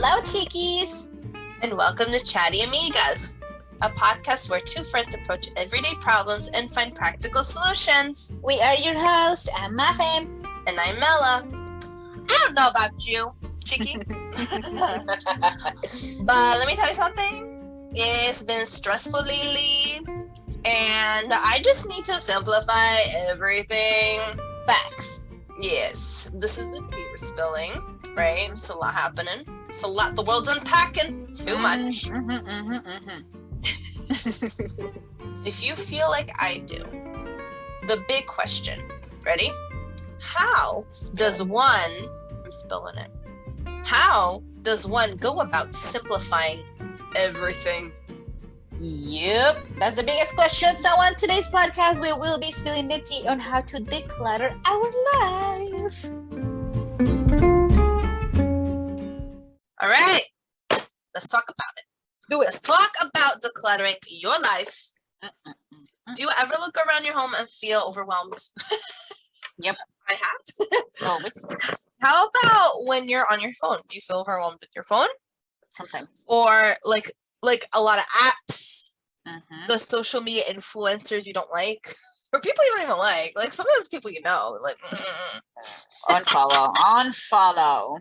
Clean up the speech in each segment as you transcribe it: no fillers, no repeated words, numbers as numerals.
Hello, Chiquis! And welcome to Chatty Amigas, a podcast where two friends approach everyday problems and find practical solutions. We are your hosts. I'm Muffin. And I'm Mela. I don't know about you, Chiqui. But let me tell you something. It's been stressful lately, and I just need to simplify everything. Facts. Yes, this is the tea we're spilling, right? It's a lot happening. It's a lot. The world's unpacking too much. If you feel like I do, the big question, ready? How does one, I'm spilling it. How does one go about simplifying everything? Yep, that's the biggest question. So on today's podcast, we will be spilling the tea on how to declutter our life. All right, let's talk about it. Let's talk about decluttering your life. Do you ever look around your home and feel overwhelmed? Yep. I have. Always. How about when you're on your phone? Do you feel overwhelmed with your phone? Sometimes. Or like a lot of apps, the social media influencers you don't like, or people you don't even like sometimes people you know, like Unfollow.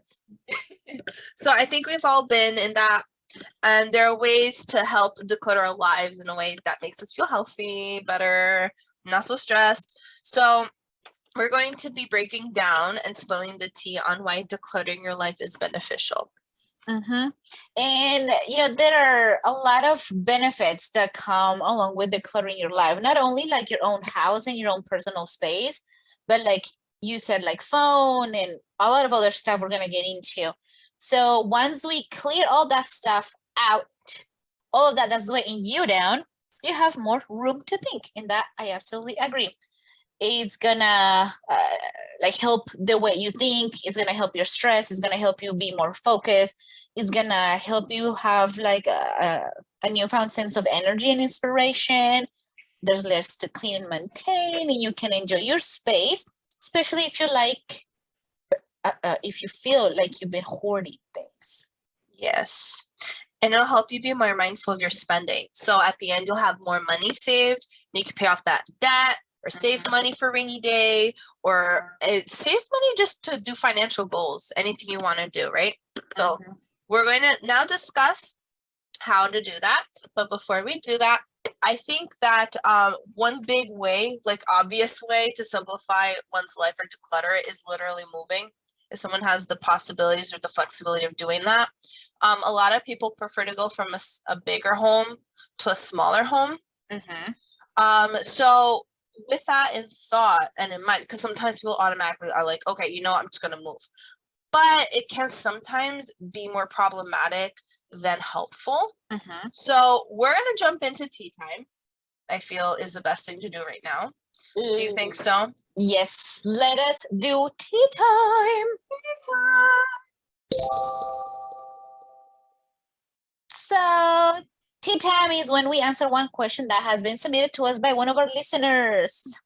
So I think we've all been in that, and there are ways to help declutter our lives in a way that makes us feel healthy, better, not so stressed. So we're going to be breaking down and spilling the tea on why decluttering your life is beneficial. And there are a lot of benefits that come along with decluttering your life. Not only like your own house and your own personal space, but like you said, like phone and a lot of other stuff we're gonna get into. So once we clear all that stuff out, all of that that's weighing you down, you have more room to think. And that I absolutely agree. It's gonna help the way you think. It's gonna help your stress. It's gonna help you be more focused. It's gonna help you have like a newfound sense of energy and inspiration. There's less to clean and maintain, and you can enjoy your space, especially if you if you feel like you've been hoarding things. Yes. And it'll help you be more mindful of your spending. So at the end, you'll have more money saved, and you can pay off that debt, or save money for rainy day, or save money just to do financial goals, anything you want to do, right? So we're going to now discuss how to do that. But before we do that, I think that one big way, like obvious way to simplify one's life or declutter it is literally moving. If someone has the possibilities or the flexibility of doing that. A lot of people prefer to go from a bigger home to a smaller home. So with that in thought and in mind, because sometimes people automatically are like, okay, I'm just going to move. But it can sometimes be more problematic than helpful. So we're going to jump into tea time, I feel is the best thing to do right now. Do you think so? Yes, let us do tea time. So tea time is when we answer one question that has been submitted to us by one of our listeners.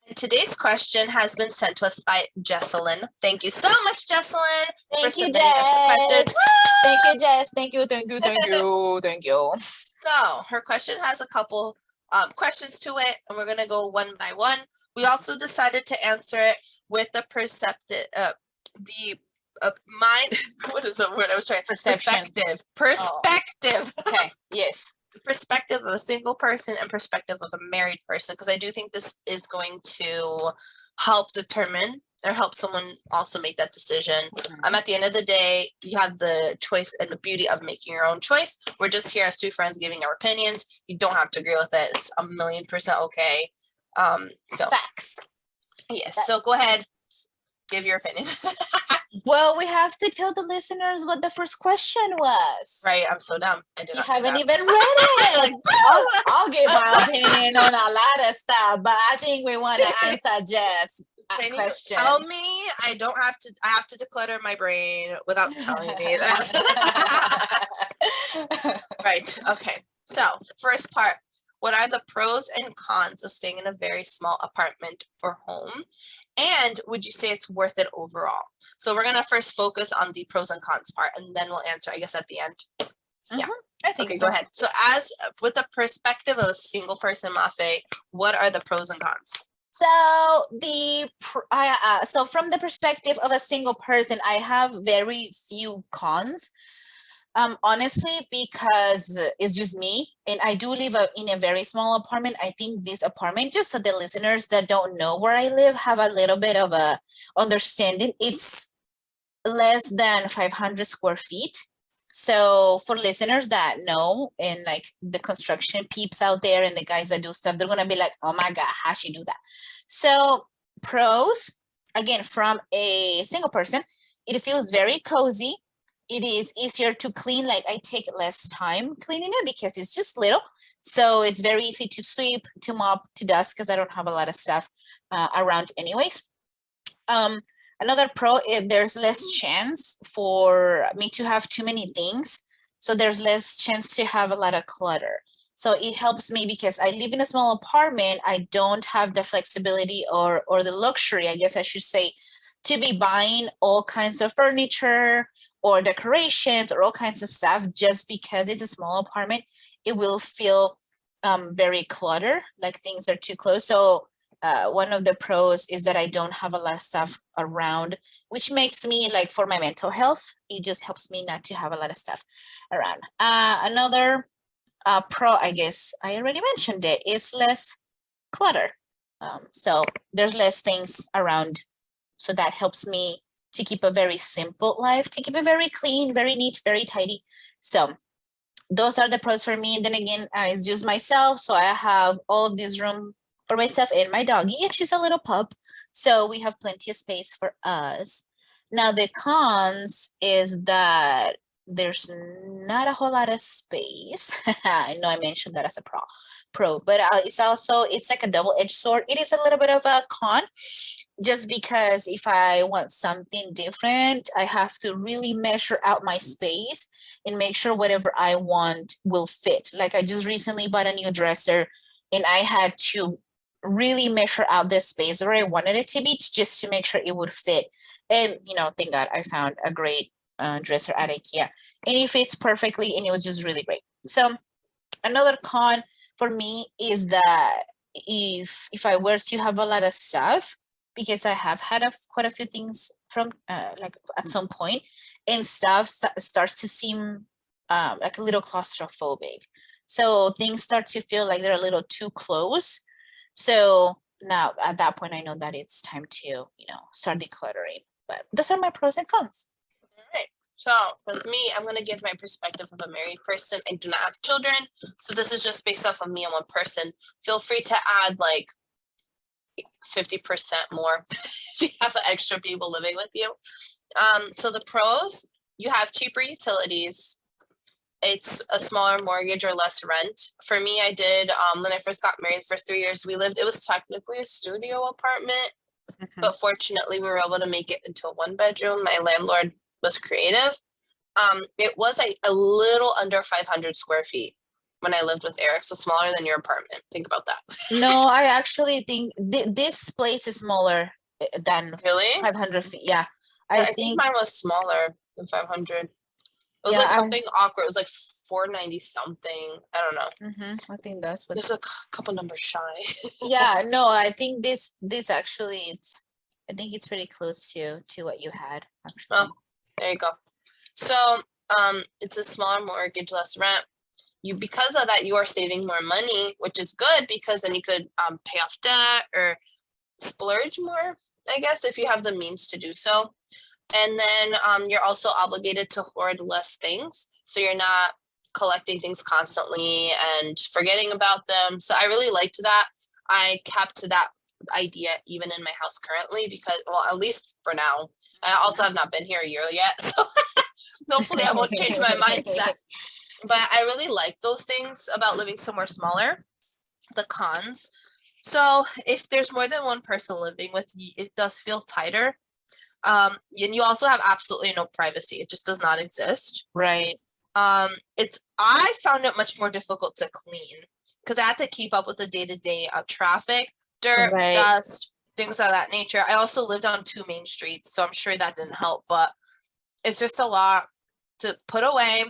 And today's question has been sent to us by Jesselyn. Thank you so much, Jesselyn. Thank you, Jess. Thank you, Jess. Thank you. So her question has a couple questions to it, and we're going to go one by one. We also decided to answer it with the perspective. What is the word I was trying? Perspective. Oh. Okay. Yes. The perspective of a single person and perspective of a married person, because I do think this is going to help determine or help someone also make that decision. At the end of the day, you have the choice and the beauty of making your own choice. We're just here as two friends giving our opinions. You don't have to agree with it. It's 1,000,000% okay. So facts. Yes. So go ahead, give your opinion. Well, we have to tell the listeners what the first question was. Right. I'm so dumb. You haven't even read it. I'll give my opinion on a lot of stuff, but I think we want to answer Jess' question. Tell me I have to declutter my brain without telling me that. Right. Okay. So first part, What are the pros and cons of staying in a very small apartment or home? And would you say it's worth it overall? So we're going to first focus on the pros and cons part, and then we'll answer, I guess, at the end. Yeah. I think Okay, so. go ahead. So as with the perspective of a single person, Mafe, what are the pros and cons? So so from the perspective of a single person, I have very few cons. Honestly, because it's just me, and I do live in a very small apartment. I think this apartment, just so the listeners that don't know where I live have a little bit of a understanding, it's less than 500 square feet. So for listeners that know, and like the construction peeps out there and the guys that do stuff, they're gonna be like, oh my God, how she do that? So pros, again, from a single person, it feels very cozy. It is easier to clean. Like I take less time cleaning it because it's just little. So it's very easy to sweep, to mop, to dust, because I don't have a lot of stuff around anyways. Another pro is there's less chance for me to have too many things. So there's less chance to have a lot of clutter. So it helps me because I live in a small apartment. I don't have the flexibility or the luxury, I guess I should say, to be buying all kinds of furniture or decorations or all kinds of stuff just because it's a small apartment. It will feel very cluttered, like things are too close. So one of the pros is that I don't have a lot of stuff around, which makes me, like, for my mental health, it just helps me not to have a lot of stuff around. Another pro, I guess I already mentioned it, is less clutter. So there's less things around. So that helps me to keep a very simple life, to keep it very clean, very neat, very tidy. So those are the pros for me. And then again, it's just myself. So I have all of this room for myself and my doggy, and she's a little pup. So we have plenty of space for us. Now the cons is that there's not a whole lot of space. I know I mentioned that as a pro, but it's like a double-edged sword. It is a little bit of a con, just because if I want something different, I have to really measure out my space and make sure whatever I want will fit. Like I just recently bought a new dresser, and I had to really measure out the space where I wanted it to be just to make sure it would fit. And thank God I found a great dresser at Ikea, and it fits perfectly, and it was just really great. So another con for me is that if I were to have a lot of stuff, because I have had quite a few things from like at some point, and stuff starts to seem like a little claustrophobic. So things start to feel like they're a little too close. So now at that point, I know that it's time to start decluttering. But those are my pros and cons. All right. So with me, I'm going to give my perspective of a married person. I do not have children. So this is just based off of me and one person. Feel free to add like 50% more if you have extra people living with you. So the pros, you have cheaper utilities. It's a smaller mortgage or less rent. For me, I did, when I first got married, the first 3 years we lived, it was technically a studio apartment, but fortunately we were able to make it into a 1-bedroom. My landlord was creative. It was a little under 500 square feet when I lived with Eric, so smaller than your apartment. Think about that. No, I actually think this place is smaller than Really? 500 feet. Yeah, I think mine was smaller than 500. It was Yeah, like something awkward. It was like 490 something. I don't know. I think that's what. There's a couple numbers shy. Yeah, no, I think this actually I think it's pretty close to what you had actually. Oh, there you go. So, it's a smaller mortgage, less rent. Because of that, you are saving more money, which is good because then you could pay off debt or splurge more, I guess, if you have the means to do so. And then you're also obligated to hoard less things. So you're not collecting things constantly and forgetting about them. So I really liked that. I kept that idea even in my house currently because, well, at least for now. I also have not been here a year yet. So hopefully I won't change my mindset. But I really like those things about living somewhere smaller. The cons. So if there's more than one person living with you, it does feel tighter. And you also have absolutely no privacy. It just does not exist. Right. I found it much more difficult to clean because I had to keep up with the day-to-day traffic, dirt, Right. dust, things of that nature. I also lived on 2 main streets, so I'm sure that didn't help, but it's just a lot to put away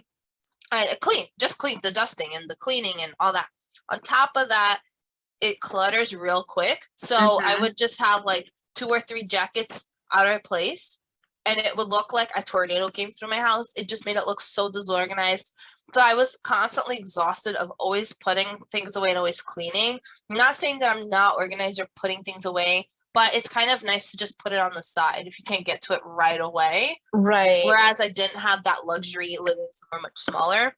and just clean the dusting and the cleaning and all that. On top of that, it clutters real quick. So I would just have like 2 or 3 jackets out of place, and it would look like a tornado came through my house. It just made it look so disorganized. So I was constantly exhausted of always putting things away and always cleaning. I'm not saying that I'm not organized or putting things away, but it's kind of nice to just put it on the side if you can't get to it right away. Right. Whereas I didn't have that luxury living somewhere much smaller.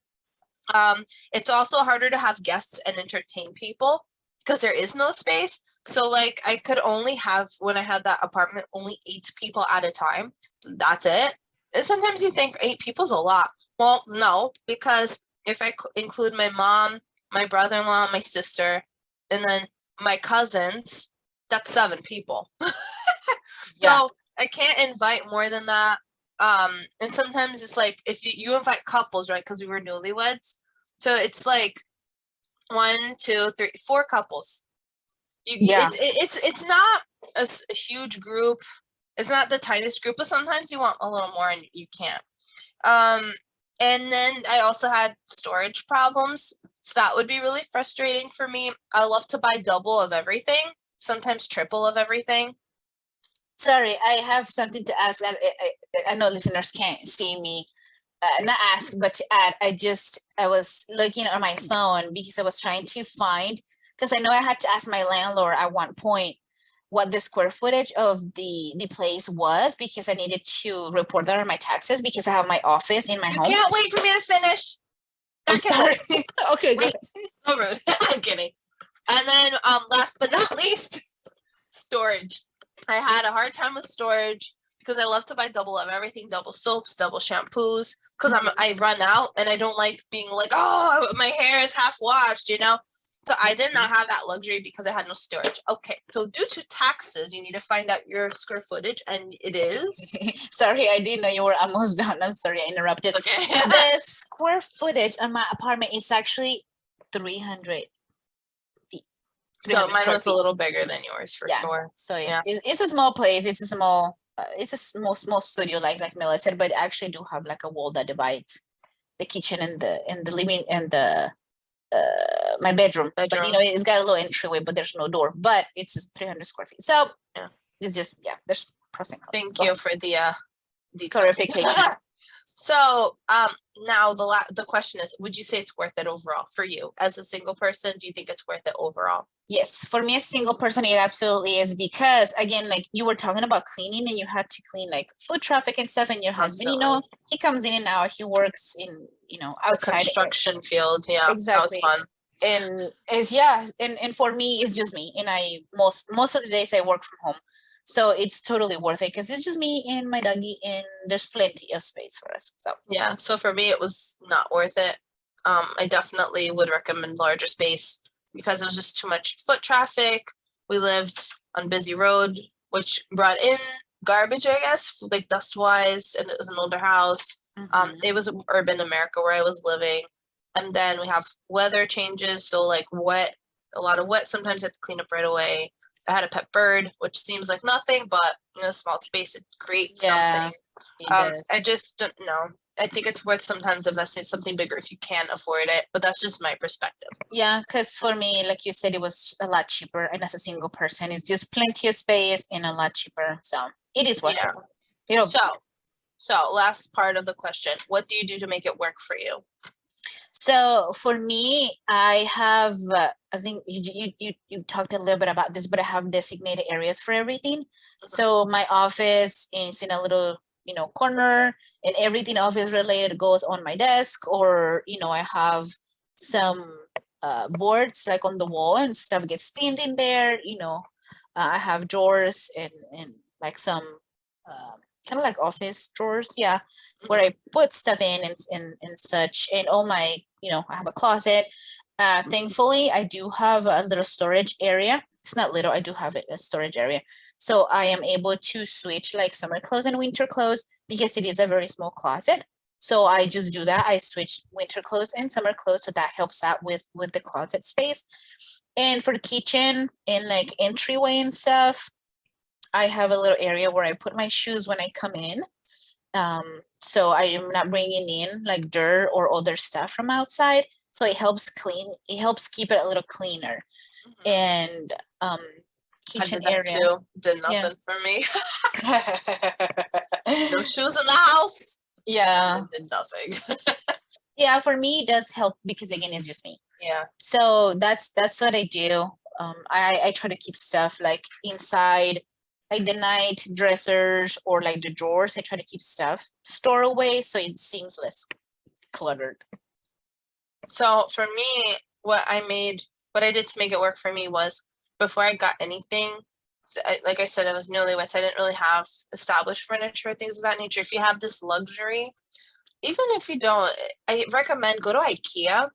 It's also harder to have guests and entertain people because there is no space. So like I could only have, when I had that apartment, only 8 people at a time. That's it. And sometimes you think 8 people's a lot. Well, no, because if I include my mom, my brother-in-law, my sister, and then my cousins, that's 7 people. So I can't invite more than that. And sometimes it's like if you invite couples, right? Because we were newlyweds. So it's like 1, 2, 3, 4 couples. It's not a huge group. It's not the tiniest group, but sometimes you want a little more and you can't. And then I also had storage problems. So that would be really frustrating for me. I love to buy double of everything, sometimes triple of everything. Sorry, I have something to ask. I know listeners can't see me. Not ask, but to add, I was looking on my phone because I was trying to find, because I know I had to ask my landlord at one point what the square footage of the place was, because I needed to report that on my taxes because I have my office in my home. You can't wait for me to finish. I'm sorry. Okay, good. So rude. I'm kidding. And then last but not least, storage. I had a hard time with storage because I love to buy double of everything, double soaps, double shampoos, because I run out and I don't like being like, oh, my hair is half washed, you know? So I did not have that luxury because I had no storage. Okay, so due to taxes, you need to find out your square footage, and it is. Sorry, I didn't know you were almost done. I'm sorry, I interrupted. Okay. The square footage on my apartment is actually 300 feet. So mine was a little bigger than yours for sure. So it's a small place. It's a small studio, like Mila said, but I actually do have like a wall that divides the kitchen and the living and the my bedroom. But you know, it's got a little entryway, but there's no door. But it's 300 square feet. So it's just there's pros and cons. Thank you for the clarification. So now the question is, would you say it's worth it overall for you as a single person? Do you think it's worth it overall? Yes, for me as a single person, it absolutely is, because again, like you were talking about cleaning, and you had to clean like foot traffic and stuff, and your husband, you know, he comes in and out, he works in, you know, outside the construction field. Yeah, exactly. That was fun. And it's and for me, it's just me, and I most of the days I work from home, so it's totally worth it because it's just me and my doggy, and there's plenty of space for us. So yeah, so for me it was not worth it. I definitely would recommend larger space because it was just too much foot traffic. We lived on busy road, which brought in garbage, I guess, like dust wise, and it was an older house. It was urban America where I was living. And then we have weather changes, so like wet, a lot of wet. Sometimes I have to clean up right away. I had a pet bird, which seems like nothing, but in a small space, it creates something. I just don't know. I think it's worth sometimes investing in something bigger if you can afford it, but that's just my perspective. Yeah, because for me, like you said, it was a lot cheaper, and as a single person, it's just plenty of space and a lot cheaper. So it is worth it. You know. So last part of the question: what do you do to make it work for you? So for me, I have, I think you talked a little bit about this, but I have designated areas for everything. So my office is in a little, you know, corner, and everything office related goes on my desk, or, you know, I have some boards like on the wall and stuff gets pinned in there, you know. I have drawers and like some kind of like office drawers, where I put stuff in and such, and all my, you know, I have a closet. Thankfully, I do have a little storage area. It's not little, I do have a storage area. So I am able to switch like summer clothes and winter clothes because it is a very small closet. So I just do that. I switch winter clothes and summer clothes. So that helps out with the closet space. And for the kitchen and like entryway and stuff, I have a little area where I put my shoes when I come in. So I am not bringing in like dirt or other stuff from outside. So it helps keep it a little cleaner. And I kitchen did that area. too. Did Yeah. nothing for me. No shoes in the house. Yeah. It did nothing. Yeah, for me it does help because again it's just me. Yeah. So that's what I do. I try to keep stuff like inside, like the night dressers or like the drawers. I try to keep stuff stored away so it seems less cluttered. So for me, what I did to make it work for me was before I got anything, like I said, I was newlyweds. I didn't really have established furniture, things of that nature. If you have this luxury, even if you don't, I recommend go to Ikea,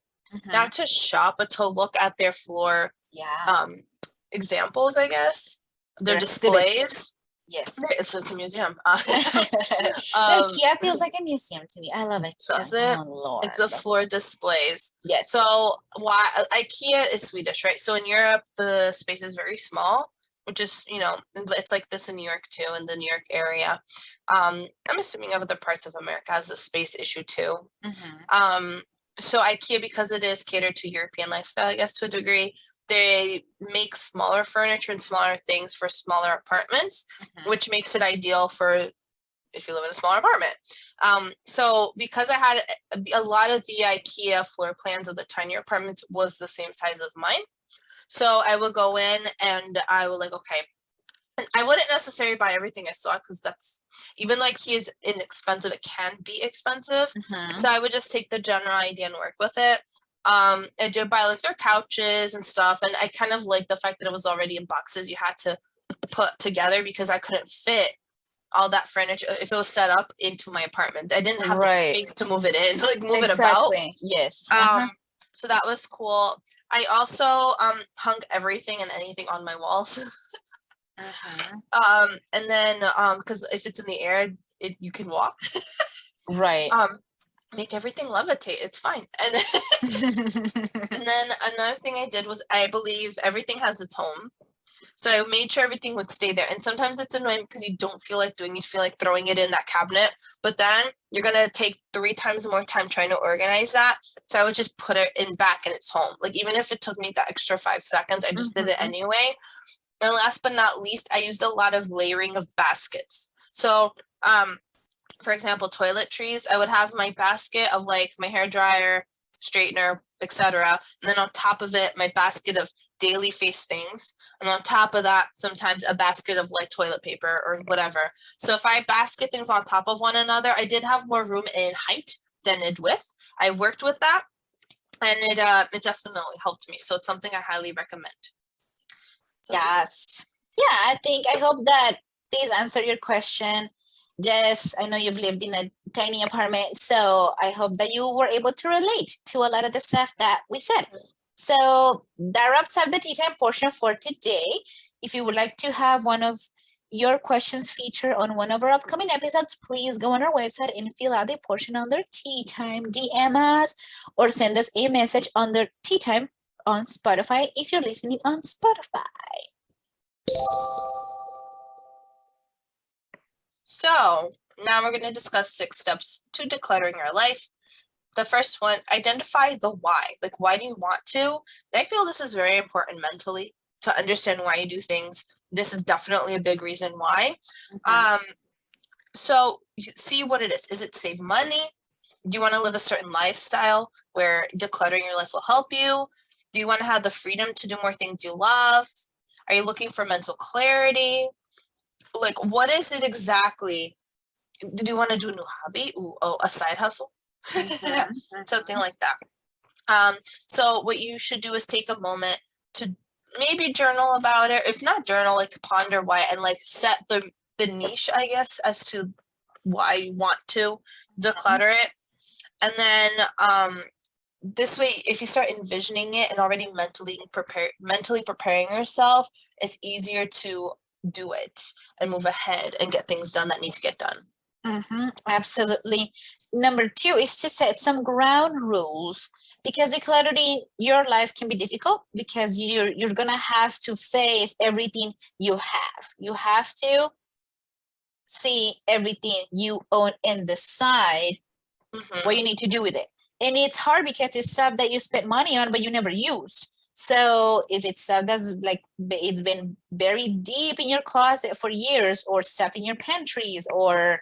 not to shop, but to look at their floor Yeah. examples, I guess. Their exhibits. displays. Yes. It's a museum. IKEA feels like a museum to me. I love it. Does it? Oh Lord. It's a floor displays. Yes. So why IKEA is Swedish, right? So in Europe, the space is very small, which is, it's like this in New York too, in the New York area. I'm assuming other parts of America has a space issue too. So IKEA, because it is catered to European lifestyle, I guess to a degree, they make smaller furniture and smaller things for smaller apartments, which makes it ideal for if you live in a smaller apartment. So because I had a lot of the IKEA floor plans of the tinier apartments was the same size of mine. So I would go in and I would okay. And I wouldn't necessarily buy everything I saw because that's, even though IKEA is inexpensive, it can be expensive. So I would just take the general idea and work with it. I did buy their couches and stuff, and I kind of like the fact that it was already in boxes you had to put together because I couldn't fit all that furniture if it was set up into my apartment. I didn't have the space to move it in, move it about. Yes. So that was cool. I also hung everything and anything on my walls. And then because if it's in the air, you can walk. Right. Make everything levitate. It's fine. And then another thing I did was I believe everything has its home. So I made sure everything would stay there. And sometimes it's annoying because you don't feel like you feel like throwing it in that cabinet. But then you're going to take 3 times more time trying to organize that. So I would just put it back in its home. Even if it took me that extra 5 seconds, I just did it anyway. And last but not least, I used a lot of layering of baskets. So, for example, toiletries, I would have my basket of my hair dryer, straightener, etc. And then on top of it, my basket of daily face things. And on top of that, sometimes a basket of toilet paper or whatever. So if I basket things on top of one another, I did have more room in height than in width. I worked with that, and it definitely helped me. So it's something I highly recommend. So, yes. Yeah, I hope that these answer your question. Jess, I know you've lived in a tiny apartment, so I hope that you were able to relate to a lot of the stuff that we said. So that wraps up the tea time portion for today. If you would like to have one of your questions featured on one of our upcoming episodes, please go on our website and fill out the portion under tea time, DM us, or send us a message under tea time on Spotify if you're listening on Spotify. So now we're going to discuss 6 steps to decluttering your life. The first one, identify the why. Why do you want to? I feel this is very important mentally to understand why you do things. This is definitely a big reason why. So see what it is. Is it save money? Do you want to live a certain lifestyle where decluttering your life will help you? Do you want to have the freedom to do more things you love? Are you looking for mental clarity? What is it exactly? Do you want to do a new hobby? A side hustle? Something like that. So what you should do is take a moment to maybe journal about it. If not journal, ponder why, and set the niche, I guess, as to why you want to declutter it. And then this way, if you start envisioning it and already mentally preparing yourself, it's easier to do it and move ahead and get things done that need to get done. Absolutely. Number 2 is to set some ground rules, because decluttering your life can be difficult because you're gonna have to face everything you have. You have to see everything you own and decide what you need to do with it. And it's hard because it's stuff that you spent money on but you never used. So if it's stuff that's like it's been buried deep in your closet for years, or stuff in your pantries or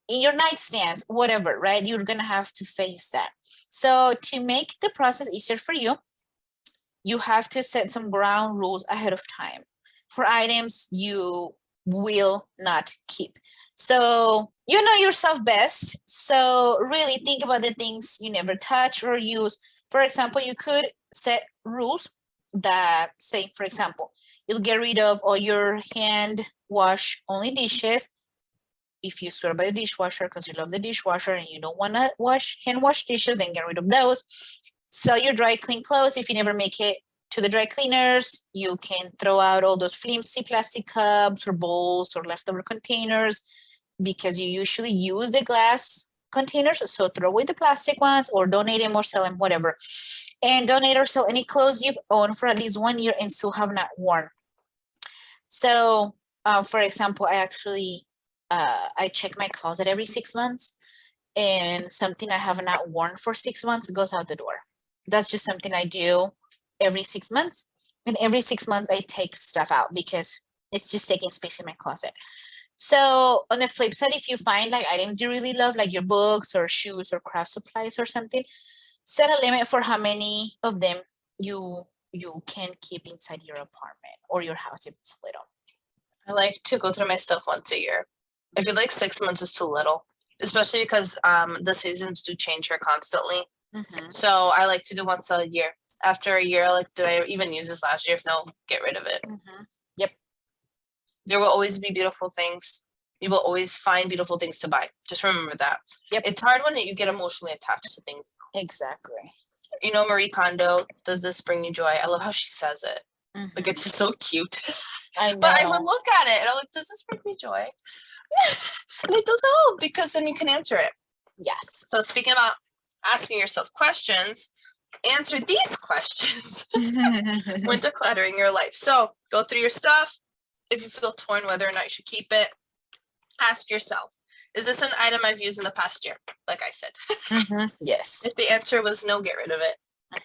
in your nightstands, whatever, right? You're gonna have to face that. So to make the process easier for you, you have to set some ground rules ahead of time for items you will not keep. So you know yourself best. So really think about the things you never touch or use. For example, you could set rules that say, for example, you'll get rid of all your hand wash only dishes. If you swear by the dishwasher because you love the dishwasher and you don't want to hand wash dishes, then get rid of those. Sell your dry clean clothes. If you never make it to the dry cleaners, you can throw out all those flimsy plastic cups or bowls or leftover containers, because you usually use the glass containers. So throw away the plastic ones or donate them or sell them, whatever. And donate or sell any clothes you've owned for at least 1 year and still have not worn. So for example, I check my closet every 6 months, and something I have not worn for 6 months goes out the door. That's just something I do every 6 months. And every 6 months I take stuff out because it's just taking space in my closet. So on the flip side, if you find like items you really love, like your books or shoes or craft supplies or something, set a limit for how many of them you can keep inside your apartment or your house if it's little. I like to go through my stuff once a year. I feel like 6 months is too little, especially because the seasons do change here constantly. So I like to do once a year. After a year, like, did I even use this last year? If no, get rid of it. Yep. There will always be beautiful things. You will always find beautiful things to buy. Just remember that. Yep. It's hard when you get emotionally attached to things. Exactly. You know, Marie Kondo, does this bring you joy? I love how she says it. Like, it's just so cute. I know. But I would look at it and I'm like, does this bring me joy? And it does help, because then you can answer it. Yes. So speaking about asking yourself questions, answer these questions when decluttering your life. So go through your stuff. If you feel torn whether or not you should keep it, ask yourself, is this an item I've used in the past year? Like I said. Yes. If the answer was no, get rid of it.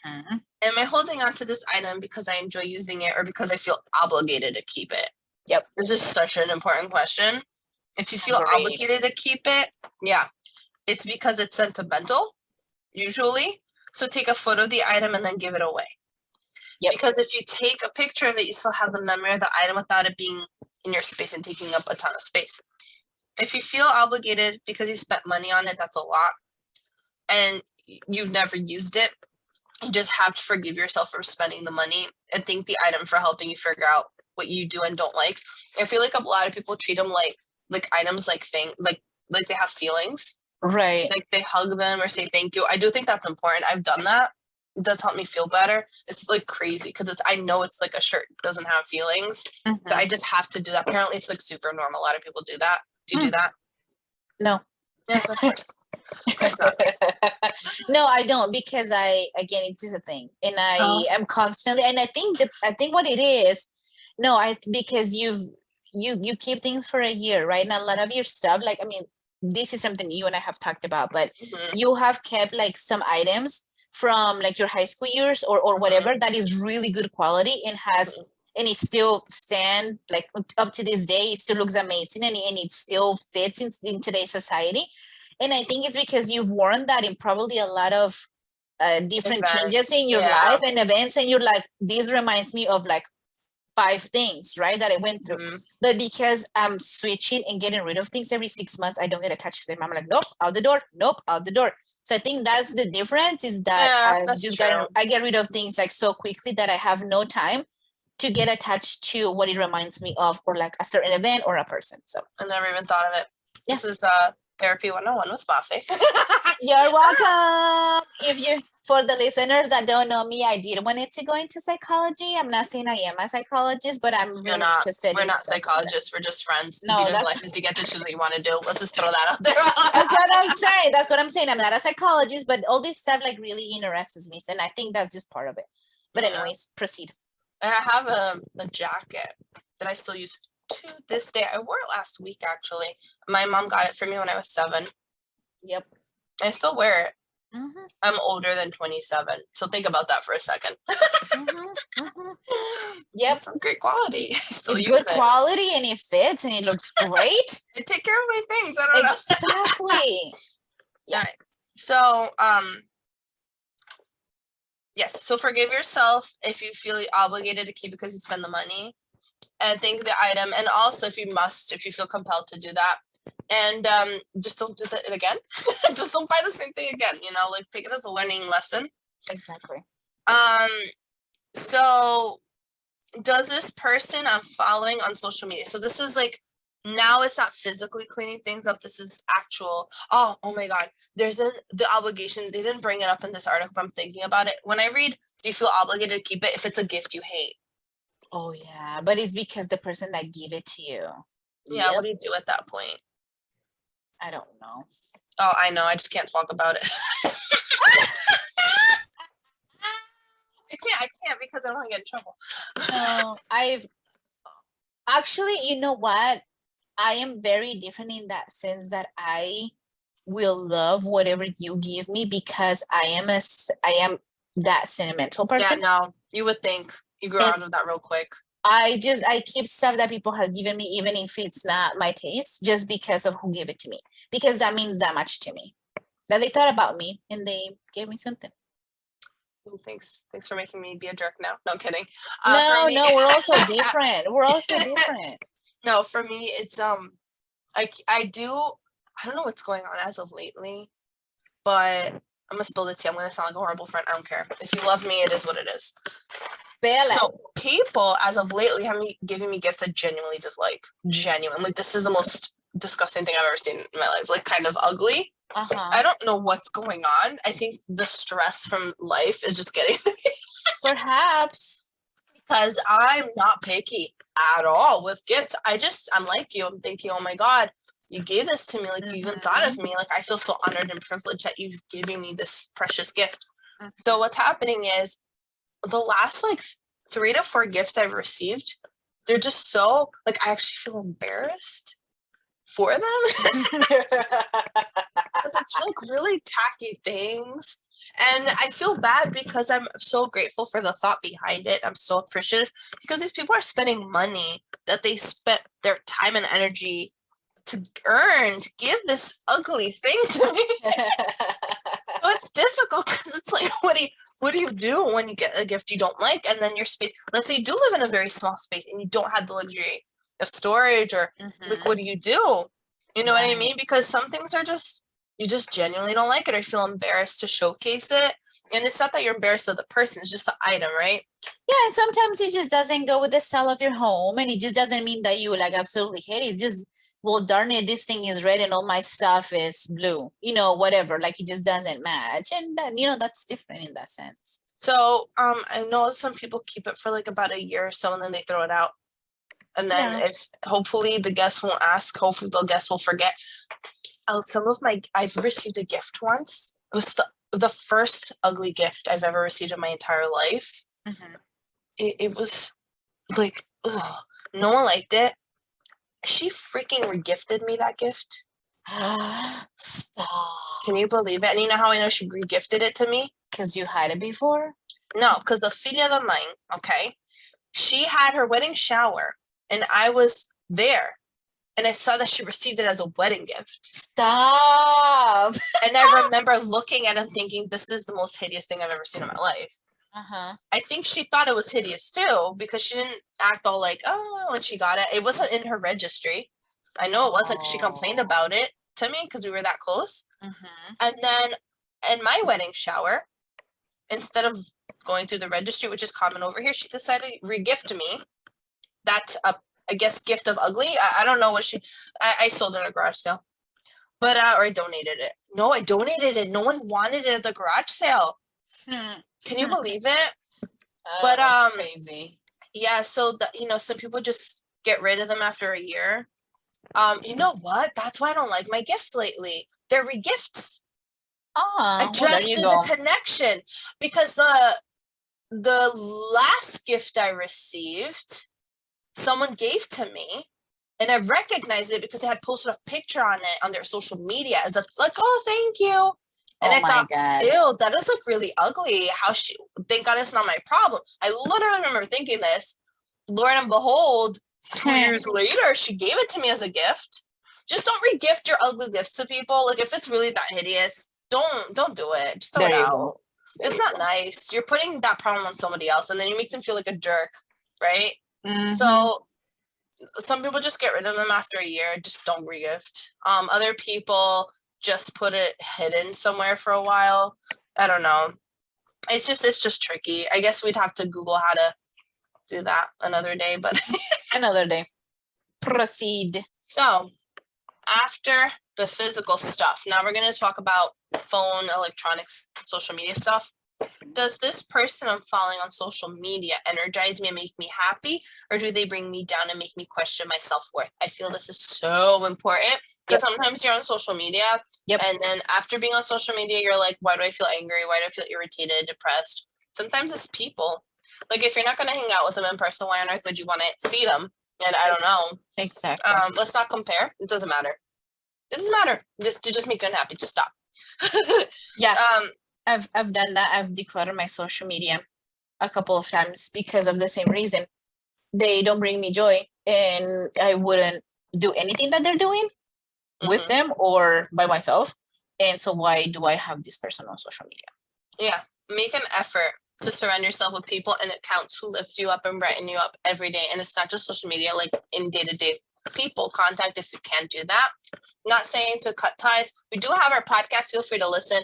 Am I holding on to this item because I enjoy using it or because I feel obligated to keep it? Yep. This is such an important question. If you feel obligated to keep it, yeah, it's because it's sentimental, usually. So take a photo of the item and then give it away. Yep. Because if you take a picture of it, you still have the memory of the item without it being in your space and taking up a ton of space. If you feel obligated because you spent money on it, that's a lot, and you've never used it, you just have to forgive yourself for spending the money and thank the item for helping you figure out what you do and don't like. I feel like a lot of people treat them like items, like they have feelings. Right. Like they hug them or say thank you. I do think that's important. I've done that. It does help me feel better. It's like crazy because I know it's like a shirt doesn't have feelings. But I just have to do that. Apparently it's like super normal. A lot of people do that. Do you do that? No. Yes, of course. Of course not. No, I don't, because again, it's just a thing, and I am constantly, and I think what it is, because you keep things for a year, right? And a lot of your stuff, like, I mean, this is something you and I have talked about, but you have kept like some items from like your high school years or whatever that is really good quality and has and it still stand like up to this day. It still looks amazing and it still fits in today's society. And I think it's because you've worn that in probably a lot of different changes in your life and events, and you're like, this reminds me of like 5 things, right, that I went through. But because I'm switching and getting rid of things every 6 months, I don't get attached to them. I'm like, nope, out the door, nope, out the door. So I think that's the difference, is that I get rid of things like so quickly that I have no time to get attached to what it reminds me of, or like a certain event or a person. So I never even thought of it. This is Therapy 101 with Buffy. You're welcome. For the listeners that don't know me, I did wanted to go into psychology. I'm not saying I am a psychologist, but I'm You're really not. interested We're in not stuff like that. psychologists. We're just friends. The No, beauty of that's life is you get to choose what you want to do. Let's just throw that out there. that's what I'm saying. That's what I'm saying. I'm not a psychologist, but all this stuff like really interests me, and I think that's just part of it. But Yeah. anyways, proceed. I have a jacket that I still use to this day. I wore it last week, actually. My mom got it for me when I was 7. Yep. I still wear it. Mm-hmm, I'm older than 27, so think about that for a second. mm-hmm, mm-hmm. Yep. It's some great quality. I still It's use good it. quality and it fits and it looks great. I take care of my things. I don't know. Exactly. Yeah. So, yes. So forgive yourself if you feel obligated to keep it because you spend the money, and think the item. And also, if you feel compelled to do that, and just don't do it again. Just don't buy the same thing again. Like take it as a learning lesson. Exactly. So does this person I'm following on social media? So this is like, now it's not physically cleaning things up. This is actual. Oh my God. There's the obligation. They didn't bring it up in this article, but I'm thinking about it. When I read, do you feel obligated to keep it if it's a gift you hate? Oh yeah, but it's because the person that gave it to you. Yeah. Yep. What do you do at that point? I don't know. Oh, I know. I just can't talk about it. I can't because I don't want to get in trouble. No, I've actually, you know what? I am very different in that sense that I will love whatever you give me because I am that sentimental person. Yeah, no, you would think you grow out of that real quick. I keep stuff that people have given me, even if it's not my taste, just because of who gave it to me, because that means that much to me, that they thought about me and they gave me something. Thanks for making me be a jerk now. No, I'm kidding. No, we're also different. We're also different. No, for me, it's I don't know what's going on as of lately, but I'm gonna spill the tea. I'm gonna sound like a horrible friend. I don't care. If you love me, it is what it is. Spill it. So people, as of lately, have me giving me gifts I genuinely dislike. Genuine. Like, this is the most disgusting thing I've ever seen in my life. Like, kind of ugly. I don't know what's going on. I think the stress from life is just getting me. Perhaps. Because I'm not picky at all with gifts. I'm like you. I'm thinking, oh my God, you gave this to me. Like, you even thought of me. Like, I feel so honored and privileged that you've given me this precious gift. So what's happening is the last like 3 to 4 gifts I've received, they're just so, like, I actually feel embarrassed for them. Because it's like really tacky things. And I feel bad because I'm so grateful for the thought behind it. I'm so appreciative because these people are spending money that they spent their time and energy to earn to give this ugly thing to me. So it's difficult because it's like, what do you do when you get a gift you don't like? And then your space, let's say you do live in a very small space and you don't have the luxury of storage, or like, what do? You know what I mean? Because some things are just, you just genuinely don't like it, or you feel embarrassed to showcase it. And it's not that you're embarrassed of the person, it's just the item, right? Yeah, and sometimes it just doesn't go with the style of your home, and it just doesn't mean that you like absolutely hate it. It's just, well, darn it, this thing is red and all my stuff is blue, whatever. Like, it just doesn't match. And that, that's different in that sense. So I know some people keep it for like about a year or so and then they throw it out. And then if hopefully the guest won't ask, hopefully the guest will forget. I've received a gift once. It was the first ugly gift I've ever received in my entire life. It was like, ugh, no one liked it. She freaking regifted me that gift. Stop. Can you believe it? And you know how I know she regifted it to me? Because you had it before? No, because the filha da mãe, okay? She had her wedding shower and I was there and I saw that she received it as a wedding gift. Stop. And I remember looking at it and thinking, this is the most hideous thing I've ever seen in my life. I think she thought it was hideous too, because she didn't act all like, oh, when she got it. It wasn't in her registry. I know it wasn't. She complained about it to me because we were that close. And then in my wedding shower, instead of going through the registry, which is common over here, she decided to regift me that, I guess, gift of ugly. I don't know what I sold it at a garage sale, but or I donated it. No, I donated it. No one wanted it at the garage sale. Can you believe it? Oh, But that's crazy. yeah, so some people just get rid of them after a year. You know what? That's why I don't like my gifts lately. They're regifts. I Oh, well, there just you did the go. connection because the last gift I received, someone gave to me, and I recognized it because they had posted a picture on it on their social media as a like, oh, thank you. And Oh I my thought, God. ew, that is like really ugly. Thank God it's not my problem. I literally remember thinking this. Lord and behold, 2 years later, she gave it to me as a gift. Just don't regift your ugly gifts to people. Like if it's really that hideous, don't do it. Just throw There it you out. go. It's not nice. You're putting that problem on somebody else, and then you make them feel like a jerk, right? Mhm. So some people just get rid of them after a year. Just don't regift. Other people just put it hidden somewhere for a while. I don't know. It's just tricky. I guess we'd have to Google how to do that another day. But Another day. Proceed. so after the physical stuff, now we're going to talk about phone, electronics, social media stuff. Does this person I'm following on social media energize me and make me happy, or do they bring me down and make me question my self-worth? I feel this is so important because sometimes you're on social media and then after being on social media, you're like, why do I feel angry? Why do I feel irritated, depressed? Sometimes it's people. Like if you're not going to hang out with them in person, why on earth would you want to see them? And I don't know. Exactly. Let's not compare. It doesn't matter. It doesn't matter. Just make me unhappy. Just stop. Yeah. I've done that. I've decluttered my social media a couple of times because of the same reason. They don't bring me joy, and I wouldn't do anything that they're doing with them or by myself. And so why do I have this person on social media? Yeah. Make an effort to surround yourself with people and accounts who lift you up and brighten you up every day. And it's not just social media, like in day-to-day people contact if you can do that. Not saying to cut ties. We do have our podcast. Feel free to listen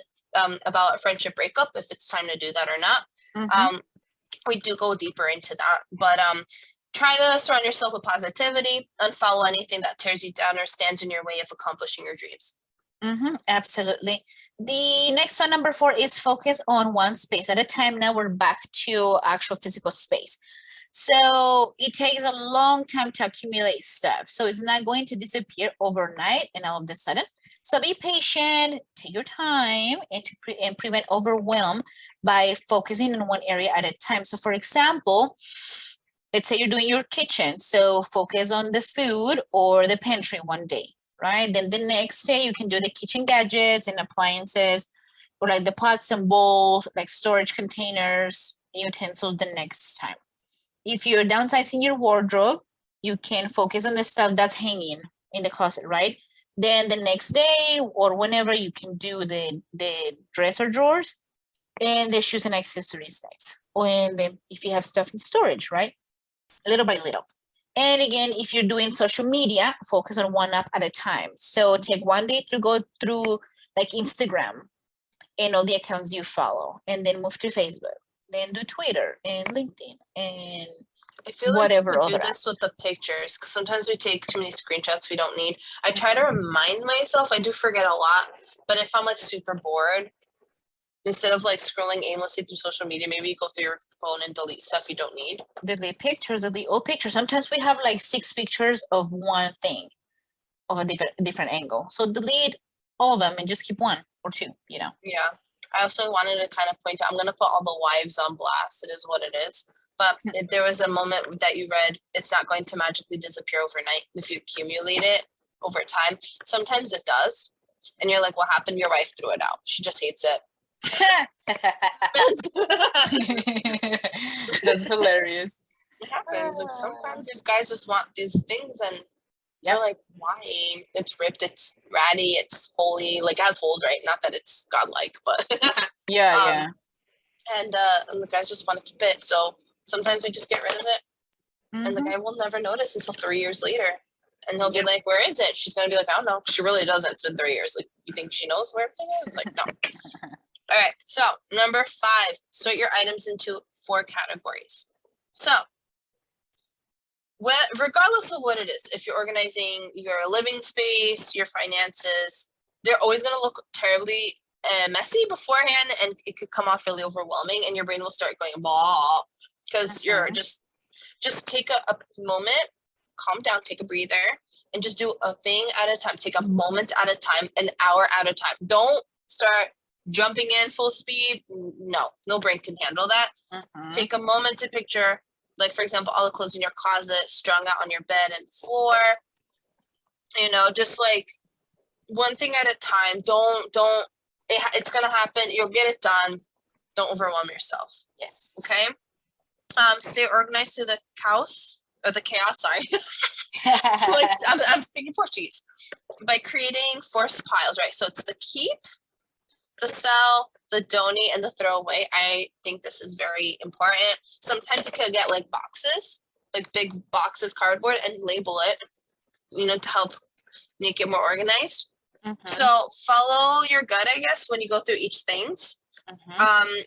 about a friendship breakup if it's time to do that or not. We do go deeper into that, but try to surround yourself with positivity, unfollow anything that tears you down or stands in your way of accomplishing your dreams. Absolutely. The next one, number 4, is focus on one space at a time. Now we're back to actual physical space. So it takes a long time to accumulate stuff. So it's not going to disappear overnight and all of a sudden. So be patient, take your time, and prevent overwhelm by focusing on one area at a time. So for example, let's say you're doing your kitchen. So focus on the food or the pantry one day, right? Then the next day you can do the kitchen gadgets and appliances, or like the pots and bowls, like storage containers, utensils the next time. If you're downsizing your wardrobe, you can focus on the stuff that's hanging in the closet, right? Then the next day or whenever you can do the dresser drawers and the shoes and accessories next. And then if you have stuff in storage, right? Little by little. And again, if you're doing social media, focus on one app at a time. So take one day to go through like Instagram and all the accounts you follow, and then move to Facebook, then do Twitter and LinkedIn and I feel whatever like we do other this apps. with the pictures because sometimes we take too many screenshots we don't need. I try to remind myself. I do forget a lot, but if I'm like super bored, instead of like scrolling aimlessly through social media, maybe you go through your phone and delete stuff you don't need. Delete pictures, delete old pictures. Sometimes we have like 6 pictures of one thing of a different angle. So delete all of them and just keep 1 or 2, you know. Yeah. I also wanted to kind of point out, I'm going to put all the wives on blast. It is what it is. But there was a moment that you read, it's not going to magically disappear overnight if you accumulate it over time. Sometimes it does. And you're like, what happened? Your wife threw it out. She just hates it. That's hilarious. It happens. Like sometimes these guys just want these things and you're like, why? It's ripped, it's ratty, it's holy, like it has holes, right? Not that it's godlike, but yeah. And the guys just want to keep it. So sometimes we just get rid of it. And the guy will never notice until 3 years later. And he'll be like, where is it? She's gonna be like, I don't know. She really doesn't. It's been 3 years. Like, you think she knows where everything is? It's like, no. All right. So number 5, sort your items into 4 categories. So regardless of what it is, if you're organizing your living space, your finances, they're always going to look terribly messy beforehand, and it could come off really overwhelming, and your brain will start going blah, because you're just take a moment, calm down, take a breather, and just do a thing at a time. Take a moment at a time, an hour at a time. Don't start jumping in full speed. No brain can handle that. Take a moment to picture, like, for example, all the clothes in your closet strung out on your bed and floor. Just like one thing at a time. It's gonna happen. You'll get it done. Don't overwhelm yourself. Yes. Okay. Stay organized through the chaos. Sorry. Like, I'm speaking Portuguese. By creating forced piles, right? So it's the keep, the sell, the donate, and the throw away. I think this is very important. Sometimes you can get like boxes, like big boxes, cardboard, and label it, to help make it more organized. So follow your gut, I guess, when you go through each things.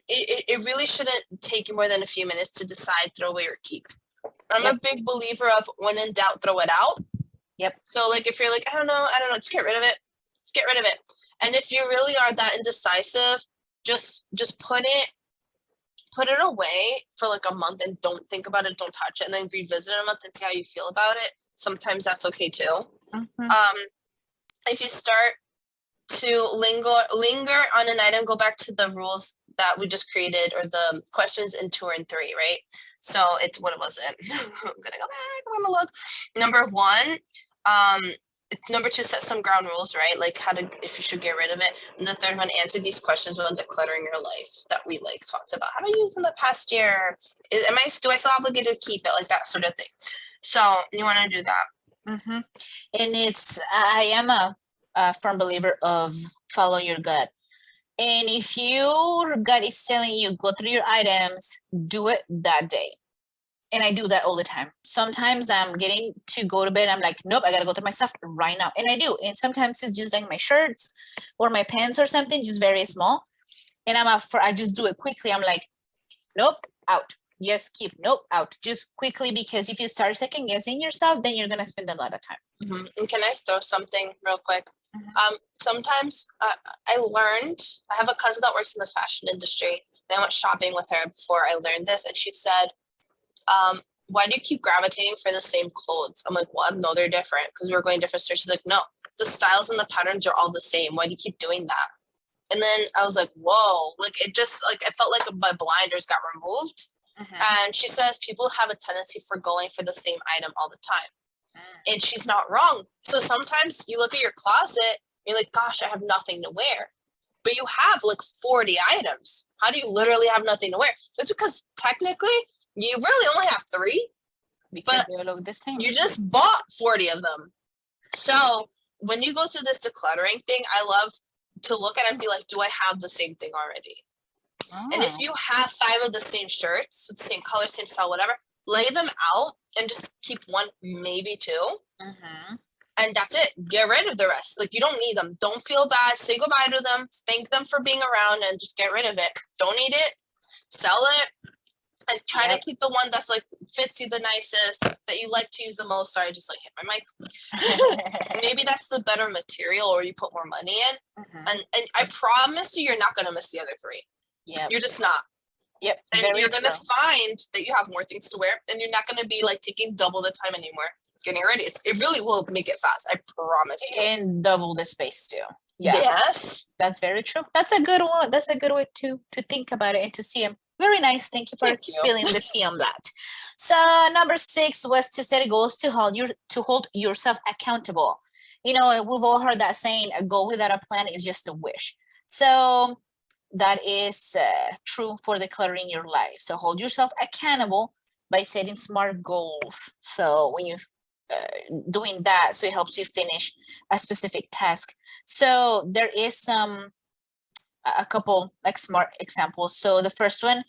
It really shouldn't take you more than a few minutes to decide, throw away, or keep. I'm a big believer of when in doubt, throw it out. Yep. So like, if you're like, I don't know, just get rid of it. Just get rid of it. And if you really are that indecisive, just put it away for like a month and don't think about it, don't touch it, and then revisit it a month and see how you feel about it. Sometimes that's okay too. If you start to linger on an item, go back to the rules that we just created, or the questions in 2 and 3, right? So what was it? I'm gonna go back, I'm gonna look. Number 1, number 2, set some ground rules, right? Like if you should get rid of it. And the 3rd one, answer these questions when decluttering your life, that we like talked about. How do I use in the past year? Do I feel obligated to keep it? Like that sort of thing. So you want to do that. And I am a firm believer of follow your gut. And if your gut is telling you go through your items, do it that day. And I do that all the time. Sometimes I'm getting to go to bed. I'm like, nope, I got to go through my stuff right now. And I do. And sometimes it's just like my shirts or my pants or something, just very small. And I just do it quickly. I'm like, nope, out. Yes, keep. Nope, out. Just quickly, because if you start second guessing yourself, then you're going to spend a lot of time. And can I throw something real quick? Sometimes I have a cousin that works in the fashion industry, and I went shopping with her before I learned this, and she said, why do you keep gravitating for the same clothes? I'm like, well, no, they're different because we're going different stores. She's like, no, the styles and the patterns are all the same. Why do you keep doing that? And then I was like, whoa, like it just like, I felt like my blinders got removed. And she says people have a tendency for going for the same item all the time. And she's not wrong. So sometimes you look at your closet, you're like, gosh, I have nothing to wear. But you have like 40 items. How do you literally have nothing to wear? It's because technically you really only have 3. Because they look the same. You just bought 40 of them. So when you go through this decluttering thing, I love to look at it and be like, do I have the same thing already? And if you have 5 of the same shirts, with the same color, same style, whatever, lay them out and just keep 1, maybe 2. And that's it. Get rid of the rest. Like, you don't need them. Don't feel bad. Say goodbye to them. Thank them for being around and just get rid of it. Don't need it. Sell it. And try to keep the one that's like fits you the nicest, that you like to use the most. Sorry, I just like hit my mic. Maybe that's the better material, or you put more money in. And I promise you're not going to miss the other 3. You're just not. And you're going to find that you have more things to wear, and you're not going to be like taking double the time anymore getting ready. It really will make it fast. I promise you. And double the space too. Yes. That's very true. That's a good one. That's a good way to think about it and to see them. Very nice. Thank you for spilling the tea on that. So number 6 was to set goals to hold yourself accountable. We've all heard that saying, a goal without a plan is just a wish. So that is true for decluttering your life. So hold yourself accountable by setting smart goals. So when you're doing that, so it helps you finish a specific task. So there is a couple like smart examples. So the first one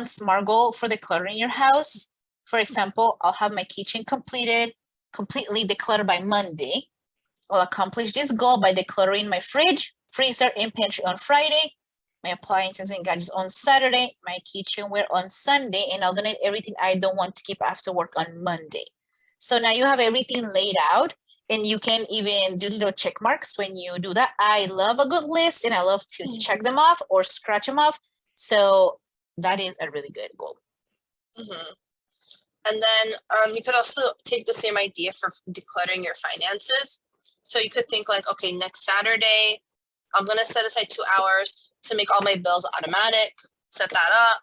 smart goal for decluttering your house. For example, I'll have my kitchen completely decluttered by Monday. I'll accomplish this goal by decluttering my fridge, freezer, and pantry on Friday, my appliances and gadgets on Saturday, my kitchenware on Sunday, and I'll donate everything I don't want to keep after work on Monday. So now you have everything laid out, And you can even do little check marks when you do that. I love a good list and I love to check them off or scratch them off. So that is a really good goal. Mm-hmm. And then you could also take the same idea for decluttering your finances. So you could think like, okay, next Saturday, I'm going to set aside 2 hours to make all my bills automatic, set that up.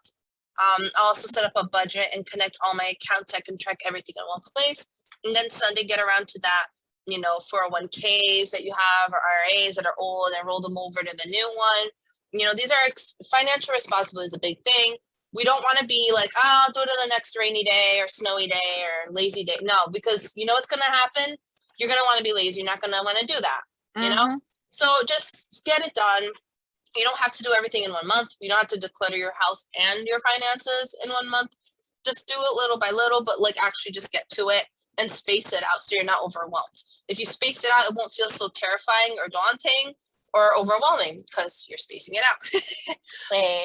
I'll also set up a budget and connect all my accounts. I can track everything in one place. And then Sunday, get around to that, 401ks that you have or IRAs that are old and roll them over to the new one. These are financial responsibility is a big thing. We don't want to be like, oh, I'll do it on the next rainy day or snowy day or lazy day. No, because you know what's going to happen? You're going to want to be lazy. You're not going to want to do that, So just get it done. You don't have to do everything in 1 month. You don't have to declutter your house and your finances in 1 month. Just do it little by little, but actually just get to it and space it out so you're not overwhelmed. If you space it out, it won't feel so terrifying or daunting or overwhelming because you're spacing it out.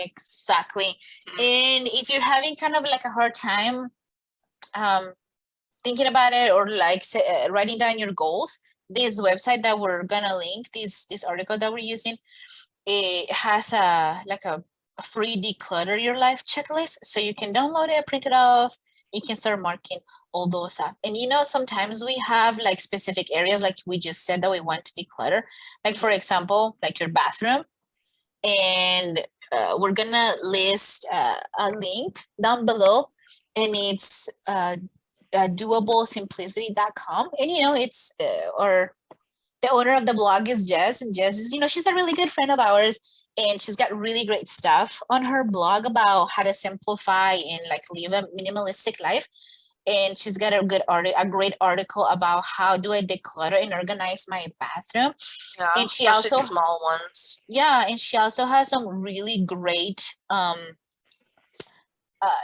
Exactly. And if you're having kind of like a hard time thinking about it or writing down your goals, this website that we're gonna link, this article that we're using, it has a free declutter your life checklist, so you can download it, print it off, you can start marking all those up. And sometimes we have specific areas like we just said that we want to declutter, for example, your bathroom. And we're gonna list a link down below, and it's doablesimplicity.com. And it's or the owner of the blog is Jess, and Jess is she's a really good friend of ours, and she's got really great stuff on her blog about how to simplify and live a minimalistic life. And she's got a great article about how do I declutter and organize my bathroom. Yeah, and she also small ones. Yeah, and she also has some really great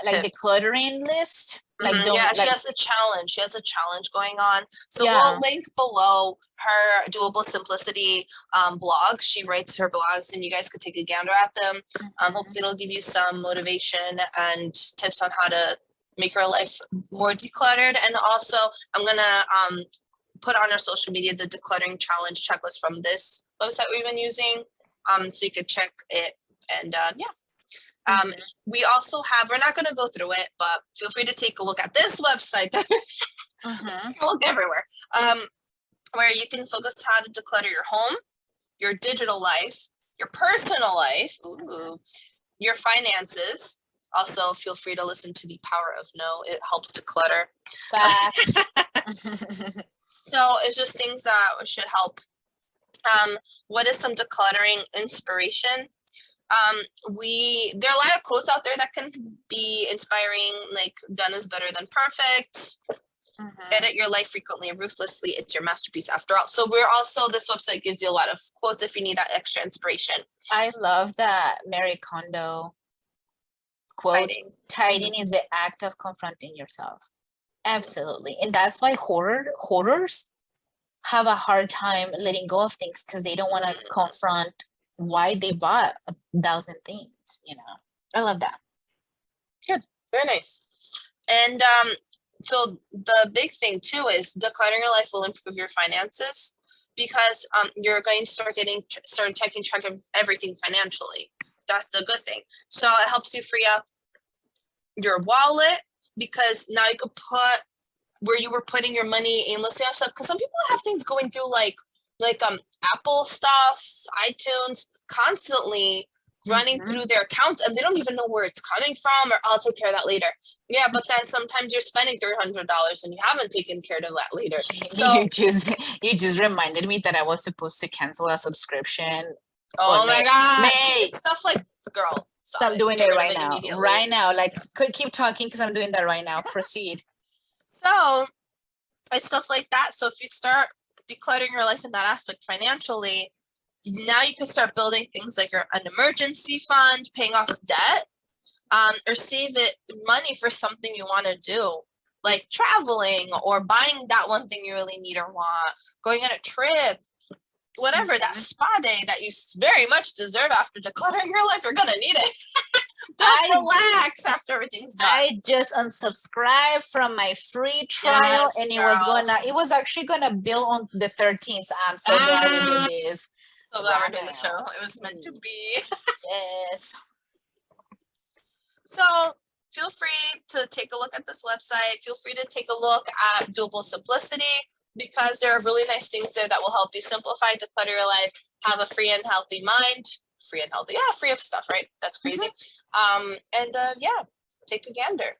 decluttering list. She has a challenge. She has a challenge going on. So we'll link below her Doable Simplicity blog. She writes her blogs, and you guys could take a gander at them. Hopefully, it'll give you some motivation and tips on how to make your life more decluttered. And also, I'm gonna put on our social media the decluttering challenge checklist from this website we've been using, so you could check it. And we also have, we're not going to go through it, but feel free to take a look at this website. Look everywhere, where you can focus how to declutter your home, your digital life, your personal life, your finances. Also, feel free to listen to The Power of No. It helps declutter. So it's just things that should help. What is some decluttering inspiration? There are a lot of quotes out there that can be inspiring, like done is better than perfect. Edit your life frequently and ruthlessly. It's your masterpiece after all. So this website gives you a lot of quotes if you need that extra inspiration. I love that Marie Kondo quote. Tidying is the act of confronting yourself. Absolutely. And that's why hoarders have a hard time letting go of things, because they don't want to confront why they bought 1,000 things. I love that. Good. Very nice. And so the big thing too is decluttering your life will improve your finances, because you're going to start taking track of everything financially. That's the good thing. So it helps you free up your wallet, because now you could put where you were putting your money aimlessly on stuff. Because some people have things going through like Apple stuff, iTunes, constantly running through their accounts, and they don't even know where it's coming from, or I'll take care of that later. Yeah, but then sometimes you're spending $300 and you haven't taken care of that later. So you just reminded me that I was supposed to cancel a subscription. Oh my God! Stuff like, girl. So I'm doing it right now. Right now, keep talking because I'm doing that right now. Proceed. So it's stuff like that. So if you start decluttering your life in that aspect financially, now you can start building things like an emergency fund, paying off debt, or save money for something you want to do, like traveling or buying that one thing you really need or want, going on a trip, whatever, that spa day that you very much deserve after decluttering your life, you're gonna need it. Don't relax after everything's done. I just unsubscribed from my free trial, Yes, and girl. it was actually gonna bill on the 13th. I'm so glad we did this. So glad we're doing the show. It was meant to be. Yes. So feel free to take a look at this website. Feel free to take a look at Doable Simplicity, because there are really nice things there that will help you simplify, declutter your life, have a free and healthy mind. Free and healthy. Yeah, free of stuff, right? That's crazy. Yeah, take a gander.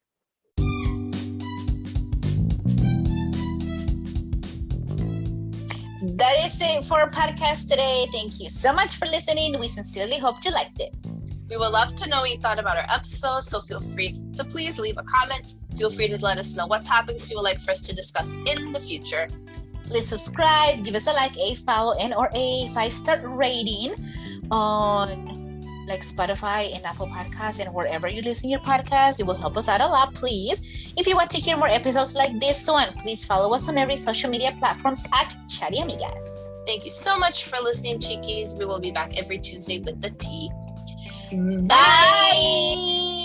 That is it for our podcast today. Thank you so much for listening. We sincerely hope you liked it. We would love to know what you thought about our episode, so feel free to please leave a comment. Feel free to let us know what topics you would like for us to discuss in the future. Please subscribe, give us a like, a follow, and or a 5-star rating on like Spotify and Apple Podcasts and wherever you listen to your podcast. It will help us out a lot, please. If you want to hear more episodes like this one, please follow us on every social media platforms at Chatty Amigas. Thank you so much for listening, Chiquis. We will be back every Tuesday with the tea. Bye!